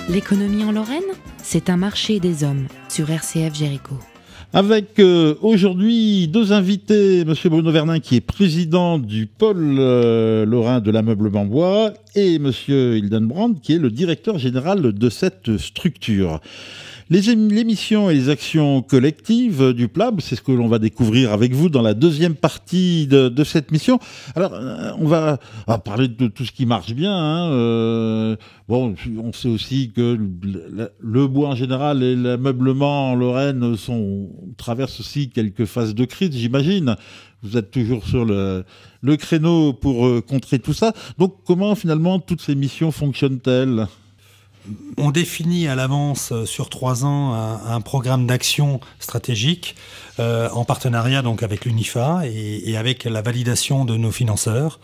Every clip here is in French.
L'économie en Lorraine, c'est un marché des hommes sur RCF Jéricho. Avec aujourd'hui deux invités, Monsieur Bruno Vernin qui est président du pôle lorrain de l'ameublement bois et Monsieur Hildenbrand qui est le directeur général de cette structure. Les missions et les actions collectives du PLAB, c'est ce que l'on va découvrir avec vous dans la deuxième partie de cette mission. Alors, on va parler de tout ce qui marche bien. Bon, on sait aussi que le bois en général et l'ameublement en Lorraine traversent aussi quelques phases de crise, j'imagine. Vous êtes toujours sur le créneau pour contrer tout ça. Donc, comment finalement toutes ces missions fonctionnent-elles ? On définit à l'avance sur 3 ans un programme d'action stratégique en partenariat donc avec l'UNIFA et avec la validation de nos financeurs.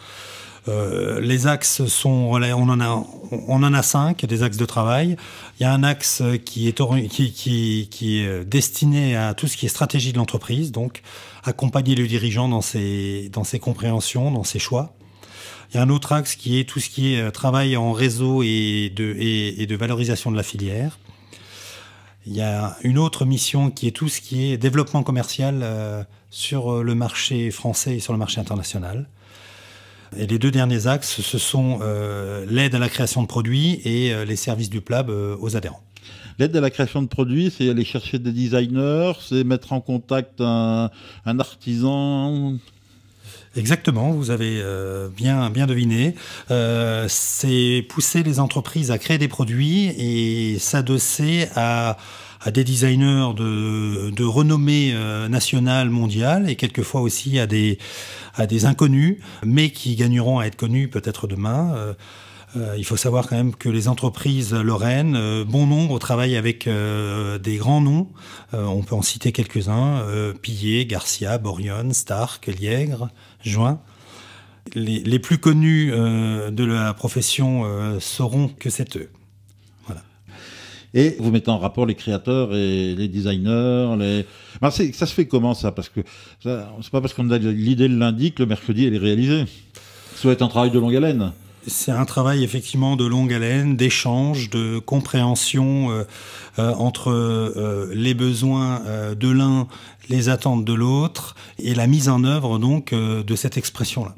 Les axes sont, on en a 5 des axes de travail. Il y a un axe qui est destiné à tout ce qui est stratégie de l'entreprise, donc accompagner le dirigeant dans ses compréhensions, dans ses choix. Il y a un autre axe qui est tout ce qui est travail en réseau et de valorisation de la filière. Il y a une autre mission qui est tout ce qui est développement commercial sur le marché français et sur le marché international. Et les 2 derniers axes, ce sont l'aide à la création de produits et les services du PLAB aux adhérents. L'aide à la création de produits, c'est aller chercher des designers, c'est mettre en contact un artisan. Exactement, vous avez bien deviné. C'est pousser les entreprises à créer des produits et s'adosser à des designers de renommée nationale, mondiale, et quelquefois aussi à des inconnus, mais qui gagneront à être connus peut-être demain. Il faut savoir quand même que les entreprises lorraines, bon nombre, travaillent avec des grands noms. On peut en citer quelques-uns, Pillet, Garcia, Borion, Stark, Liègre, Join. Les plus connus de la profession sauront que c'est eux. Voilà. Et vous mettez en rapport les créateurs et les designers. Ça se fait comment ça ? Parce que c'est pas parce qu'on a l'idée le lundi que le mercredi elle est réalisée. Ça doit être un travail de longue haleine. C'est un travail effectivement de longue haleine, d'échange, de compréhension entre les besoins de l'un, les attentes de l'autre et la mise en œuvre donc de cette expression-là.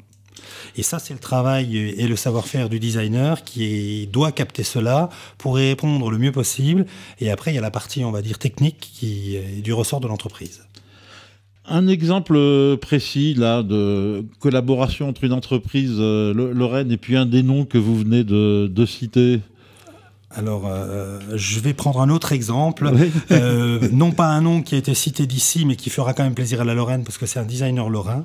Et ça, c'est le travail et le savoir-faire du designer qui doit capter cela pour y répondre le mieux possible. Et après, il y a la partie, on va dire, technique qui est du ressort de l'entreprise. Un exemple précis là de collaboration entre une entreprise lorraine et puis un des noms que vous venez de citer. Alors, je vais prendre un autre exemple, oui. Non pas un nom qui a été cité d'ici, mais qui fera quand même plaisir à la Lorraine, parce que c'est un designer lorrain.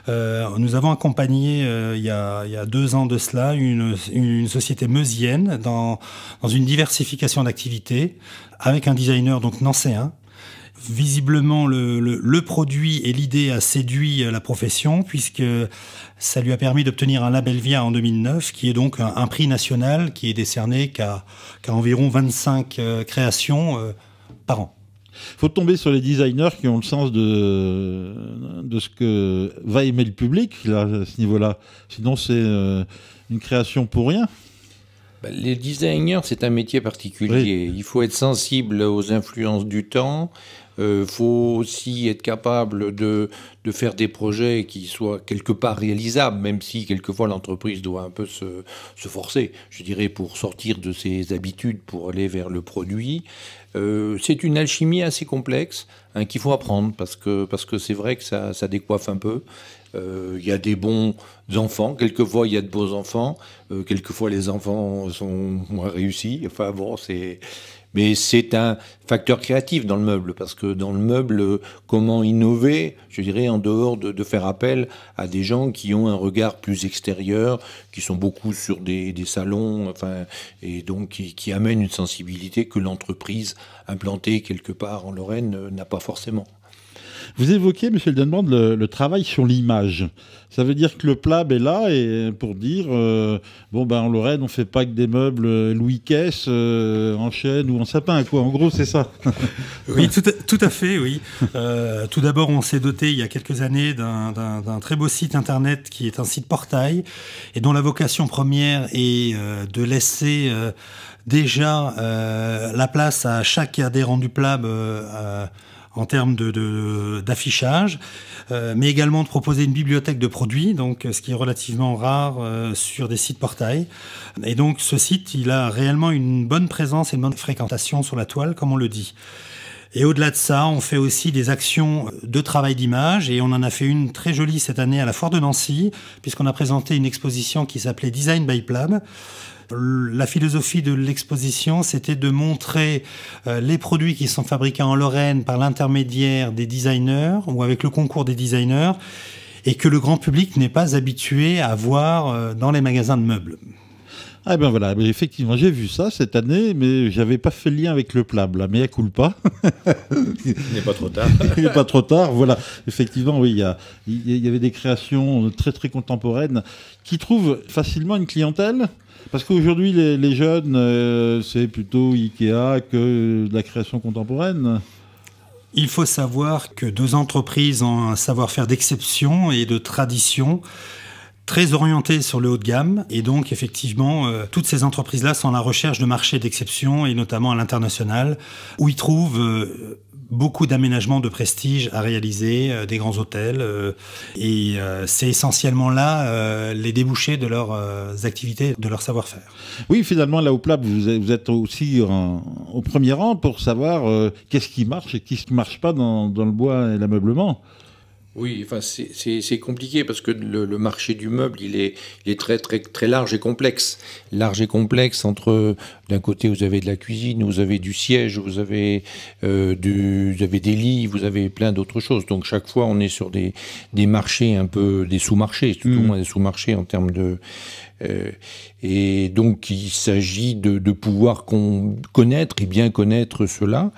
Nous avons accompagné, il y a 2 ans de cela, une société meusienne dans une diversification d'activités, avec un designer donc nancéen. Visiblement, le produit et l'idée a séduit la profession puisque ça lui a permis d'obtenir un label VIA en 2009, qui est donc un prix national qui est décerné qu'à environ 25 créations par an. Il faut tomber sur les designers qui ont le sens de ce que va aimer le public là, à ce niveau-là. Sinon, c'est une création pour rien. Les designers, c'est un métier particulier. Oui. Il faut être sensible aux influences du temps. Faut aussi être capable de faire des projets qui soient quelque part réalisables, même si quelquefois l'entreprise doit un peu se forcer, je dirais, pour sortir de ses habitudes, pour aller vers le produit. C'est une alchimie assez complexe qu'il faut apprendre parce que c'est vrai que ça décoiffe un peu. Il y a des bons enfants, quelquefois il y a de beaux enfants, quelquefois les enfants sont moins réussis. Enfin bon, mais c'est un facteur créatif dans le meuble, parce que dans le meuble, comment innover, je dirais, en dehors de faire appel à des gens qui ont un regard plus extérieur, qui sont beaucoup sur des salons, enfin, et donc qui amènent une sensibilité que l'entreprise implantée quelque part en Lorraine n'a pas forcément. Vous évoquez, M. Hildenbrand, le travail sur l'image. Ça veut dire que le PLAB est là et pour dire, en Lorraine, on ne fait pas que des meubles Louis Caisse en chêne ou en sapin, quoi. En gros, c'est ça. Oui, tout à fait, oui. Tout d'abord, on s'est doté, il y a quelques années, d'un très beau site internet qui est un site portail et dont la vocation première est de laisser déjà la place à chaque adhérent du PLAB en termes d'affichage, mais également de proposer une bibliothèque de produits, donc ce qui est relativement rare sur des sites portails. Et donc ce site, il a réellement une bonne présence et une bonne fréquentation sur la toile, comme on le dit. Et au-delà de ça, on fait aussi des actions de travail d'image, et on en a fait une très jolie cette année à la Foire de Nancy, puisqu'on a présenté une exposition qui s'appelait Design by PLAB. La philosophie de l'exposition, c'était de montrer les produits qui sont fabriqués en Lorraine par l'intermédiaire des designers ou avec le concours des designers, et que le grand public n'est pas habitué à voir dans les magasins de meubles. Ah ben voilà, effectivement, j'ai vu ça cette année, mais j'avais pas fait le lien avec le PLAB, là, mais à culpa. Il n'est pas trop tard. Il n'est pas trop tard, voilà. Effectivement, oui, il y avait des créations très très contemporaines qui trouvent facilement une clientèle. Parce qu'aujourd'hui, les jeunes, c'est plutôt Ikea que de la création contemporaine. Il faut savoir que 2 entreprises ont un savoir-faire d'exception et de tradition, très orienté sur le haut de gamme, et donc effectivement toutes ces entreprises-là sont à la recherche de marchés d'exception, et notamment à l'international, où ils trouvent beaucoup d'aménagements de prestige à réaliser, des grands hôtels, et c'est essentiellement là les débouchés de leurs activités, de leur savoir-faire. Oui, finalement, là au PLAB, vous êtes aussi au premier rang pour savoir qu'est-ce qui marche et qu'est-ce qui ne marche pas dans le bois et l'ameublement. Oui, enfin c'est compliqué parce que le marché du meuble, il est très très très large et complexe. Large et complexe entre, d'un côté vous avez de la cuisine, vous avez du siège, vous avez des lits, vous avez plein d'autres choses. Donc chaque fois on est sur des marchés un peu, des sous-marchés, tout au moins des sous-marchés en termes de et donc il s'agit de pouvoir connaître et bien connaître cela.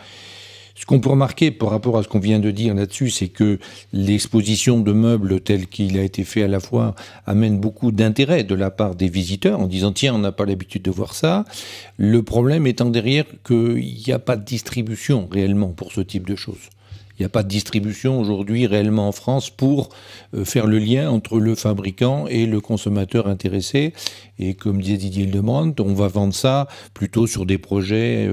Ce qu'on peut remarquer par rapport à ce qu'on vient de dire là-dessus, c'est que l'exposition de meubles telle qu'il a été fait à la fois amène beaucoup d'intérêt de la part des visiteurs en disant « tiens, on n'a pas l'habitude de voir ça ». Le problème étant derrière qu'il n'y a pas de distribution réellement pour ce type de choses. Il n'y a pas de distribution aujourd'hui réellement en France pour faire le lien entre le fabricant et le consommateur intéressé. Et comme disait Didier Hildebrand, on va vendre ça plutôt sur des projets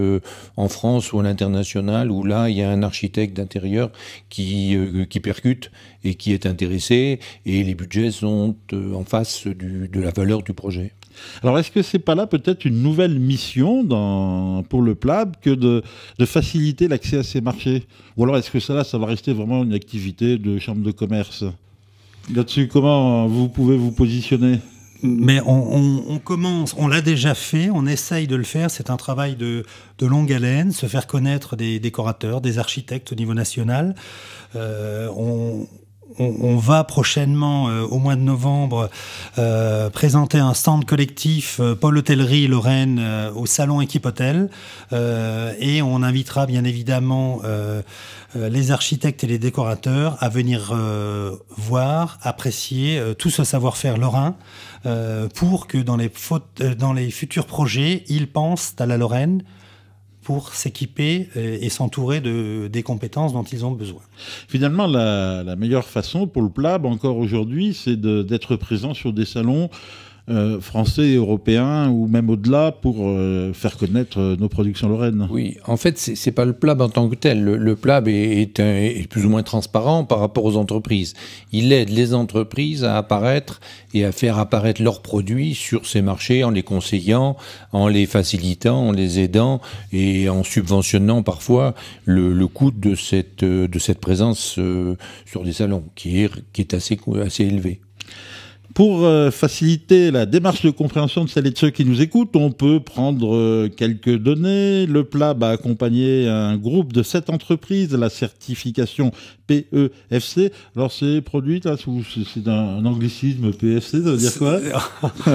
en France ou à l'international, où là, il y a un architecte d'intérieur qui percute et qui est intéressé, et les budgets sont en face de la valeur du projet. Alors, est-ce que c'est pas là peut-être une nouvelle mission pour le PLAB que de faciliter l'accès à ces marchés? Ou alors est-ce que ça va rester vraiment une activité de chambre de commerce? Là-dessus, comment vous pouvez vous positionner? Mais on commence, on l'a déjà fait, on essaye de le faire, c'est un travail de longue haleine, se faire connaître des décorateurs, des architectes au niveau national. On va prochainement, au mois de novembre, présenter un stand collectif Pôle Hôtellerie Lorraine au salon Équipe Hôtel, et on invitera bien évidemment les architectes et les décorateurs à venir voir, apprécier tout ce savoir-faire lorrain, pour que dans les futurs projets, ils pensent à la Lorraine pour s'équiper et s'entourer des compétences dont ils ont besoin. Finalement, la meilleure façon pour le PLAB, encore aujourd'hui, c'est d'être présent sur des salons français, européens ou même au-delà pour faire connaître nos productions lorraines. Oui, en fait, c'est pas le PLAB en tant que tel. Le PLAB est plus ou moins transparent par rapport aux entreprises. Il aide les entreprises à apparaître et à faire apparaître leurs produits sur ces marchés en les conseillant, en les facilitant, en les aidant et en subventionnant parfois le coût de cette présence sur des salons qui est assez élevé. Pour faciliter la démarche de compréhension de celles et de ceux qui nous écoutent, on peut prendre quelques données. Le PLAB a accompagné un groupe de 7 entreprises à la certification PEFC. Alors c'est produit, là, c'est un anglicisme, PEFC, ça veut dire quoi?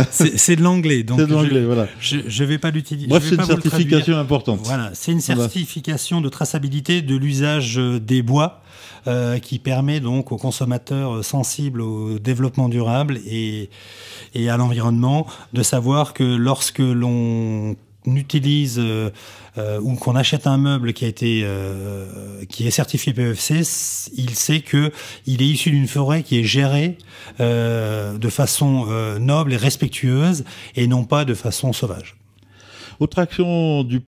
C'est de l'anglais. C'est de l'anglais, voilà. Je vais pas l'utiliser. Bref, c'est une certification importante. Voilà, c'est une certification de traçabilité de l'usage des bois, qui permet donc aux consommateurs sensibles au développement durable et à l'environnement de savoir que lorsque l'on utilise ou qu'on achète un meuble qui est certifié PEFC, il sait que il est issu d'une forêt qui est gérée de façon noble et respectueuse et non pas de façon sauvage. Autre action du